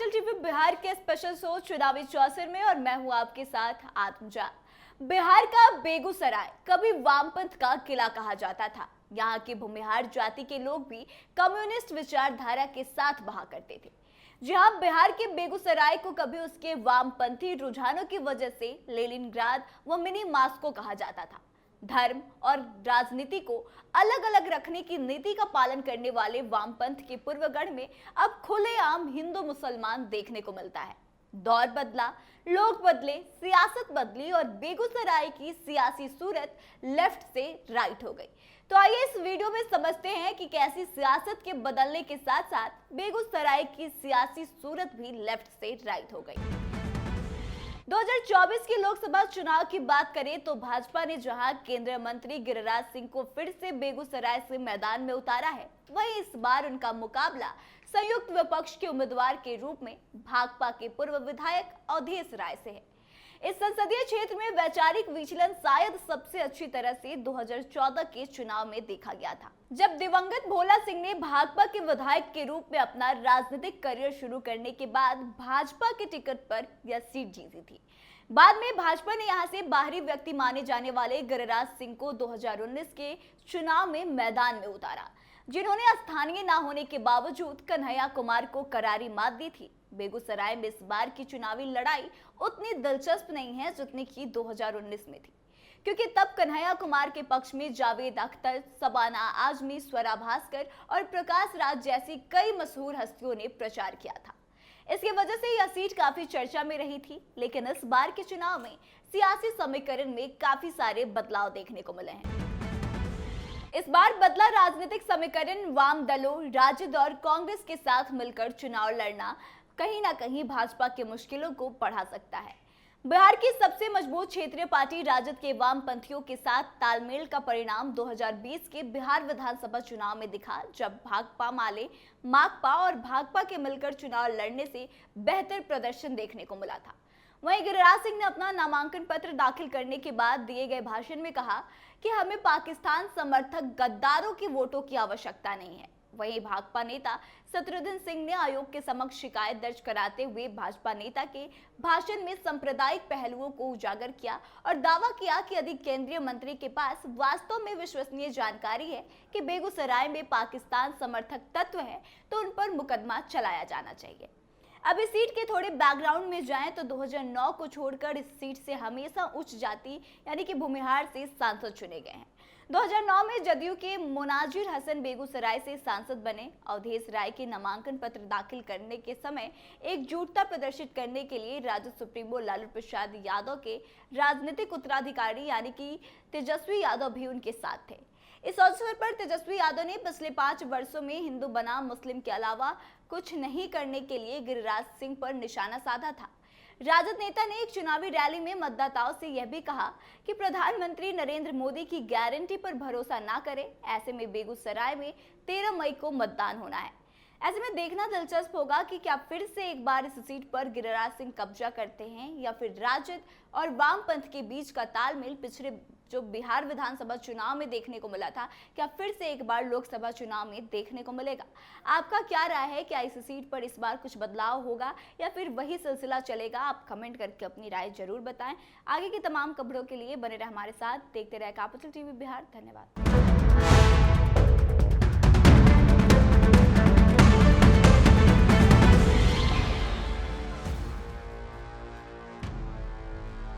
Capital TV Bihar के special show चुनावी चौसर में और मैं हूं आपके साथ आत्मजा। बिहार का बेगूसराय कभी वामपंथ का किला कहा जाता था। यहाँ की भूमिहार जाति के लोग भी कम्युनिस्ट विचारधारा के साथ बहा करते थे। जहां बिहार के बेगूसराय को कभी उसके वामपंथी रुझानों की वजह से लेनिनग्राद व मिनी मास्को कहा जाता था। धर्म और राजनीति को अलग अलग रखने की नीति का पालन करने वाले वामपंथ के पूर्वगढ़ में अब खुलेआम हिंदू मुसलमान देखने को मिलता है। दौर बदला, लोग बदले, सियासत बदली और बेगूसराय की सियासी सूरत लेफ्ट से राइट हो गई। तो आइए इस वीडियो में समझते हैं कि कैसी सियासत के बदलने के साथ साथ बेगूसराय की सियासी सूरत भी लेफ्ट से राइट हो गई। 2024 के लोकसभा चुनाव की बात करें तो भाजपा ने जहां केंद्रीय मंत्री गिरिराज सिंह को फिर से बेगूसराय से मैदान में उतारा है, वहीं इस बार उनका मुकाबला संयुक्त विपक्ष के उम्मीदवार के रूप में भाकपा के पूर्व विधायक अवधेश राय से है। इस संसदीय क्षेत्र में वैचारिक विचलन शायद सबसे अच्छी तरह से 2014 के चुनाव में देखा गया था, जब दिवंगत भोला सिंह ने भाकपा के विधायक के रूप में अपना राजनीतिक करियर शुरू करने के बाद भाजपा के टिकट पर यह सीट जीती थी। बाद में भाजपा ने यहां से बाहरी व्यक्ति माने जाने वाले गिरिराज सिंह को 2019 के चुनाव में मैदान में उतारा, जिन्होंने स्थानीय न होने के बावजूद कन्हैया कुमार को करारी मात दी थी। बेगूसराय में इस बार की चुनावी लड़ाई उतनी दिलचस्प नहीं है जितनी की 2019 में थी, क्योंकि तब कन्हैया कुमार के पक्ष में जावेद अख्तर, शबाना आजमी, स्वरा भास्कर और प्रकाश राज जैसी कई मशहूर हस्तियों ने प्रचार किया था। इसकी वजह से यह सीट काफी चर्चा में रही थी। लेकिन इस बार के चुनाव में सियासी समीकरण में काफी सारे बदलाव देखने को मिले हैं। इस बार बदला राजनीतिक समीकरण वाम दलों, राजद और कांग्रेस के साथ मिलकर चुनाव लड़ना कहीं ना कहीं भाजपा की मुश्किलों को बढ़ा सकता है। बिहार की सबसे मजबूत क्षेत्रीय पार्टी राजद के वामपंथियों के साथ तालमेल का परिणाम 2020 के बिहार विधानसभा चुनाव में दिखा, जब भाकपा माले, माकपा और भाकपा के मिलकर चुनाव लड़ने से बेहतर प्रदर्शन देखने को मिला था। वहीं गिरिराज सिंह ने अपना नामांकन पत्र दाखिल करने के बाद दिए गए भाषण में कहा कि हमें पाकिस्तान समर्थक गद्दारों के वोटों की आवश्यकता नहीं है। वहीं भाकपा नेता शत्रुघ्न सिंह ने आयोग के समक्ष शिकायत दर्ज कराते हुए भाजपा नेता के भाषण में सांप्रदायिक पहलुओं को उजागर किया और दावा किया कि यदि केंद्रीय मंत्री के पास वास्तव में विश्वसनीय जानकारी है कि बेगूसराय में पाकिस्तान समर्थक तत्व है तो उन पर मुकदमा चलाया जाना चाहिए। अब इस सीट के थोड़े बैकग्राउंड में जाएं तो 2009 को छोड़कर इस सीट से हमेशा उच्च जाति यानी कि भूमिहार से सांसद चुने गए हैं। 2009 में जदयू के मुनाजिर हसन बेगूसराय से सांसद बने। अवधेश राय के नामांकन पत्र दाखिल करने के समय एकजुटता प्रदर्शित करने के लिए राजद सुप्रीमो लालू प्रसाद यादव के राजनीतिक उत्तराधिकारी यानी कि तेजस्वी यादव भी उनके साथ थे। इस अवसर पर तेजस्वी यादव ने पिछले 5 वर्षों में हिंदू बनाम मुस्लिम के अलावा कुछ नहीं करने के लिए गिरिराज सिंह पर निशाना साधा था। राजद नेता ने एक चुनावी रैली में मतदाताओं से यह भी कहा कि प्रधानमंत्री नरेंद्र मोदी की गारंटी पर भरोसा ना करें। ऐसे में बेगूसराय में 13 मई को मतदान होना है। ऐसे में देखना दिलचस्प होगा कि क्या फिर से एक बार इस सीट पर गिरिराज सिंह कब्जा करते हैं या फिर राजद और वामपंथ के बीच का तालमेल पिछले जो बिहार विधानसभा चुनाव में देखने को मिला था, क्या फिर से एक बार लोकसभा चुनाव में देखने को मिलेगा। आपका क्या राय है? क्या इस सीट पर इस बार कुछ बदलाव होगा या फिर वही सिलसिला चलेगा? आप कमेंट करके अपनी राय जरूर बताएं। आगे की तमाम खबरों के लिए बने रहे हमारे साथ, देखते रहे कैपिटल टीवी बिहार। धन्यवाद।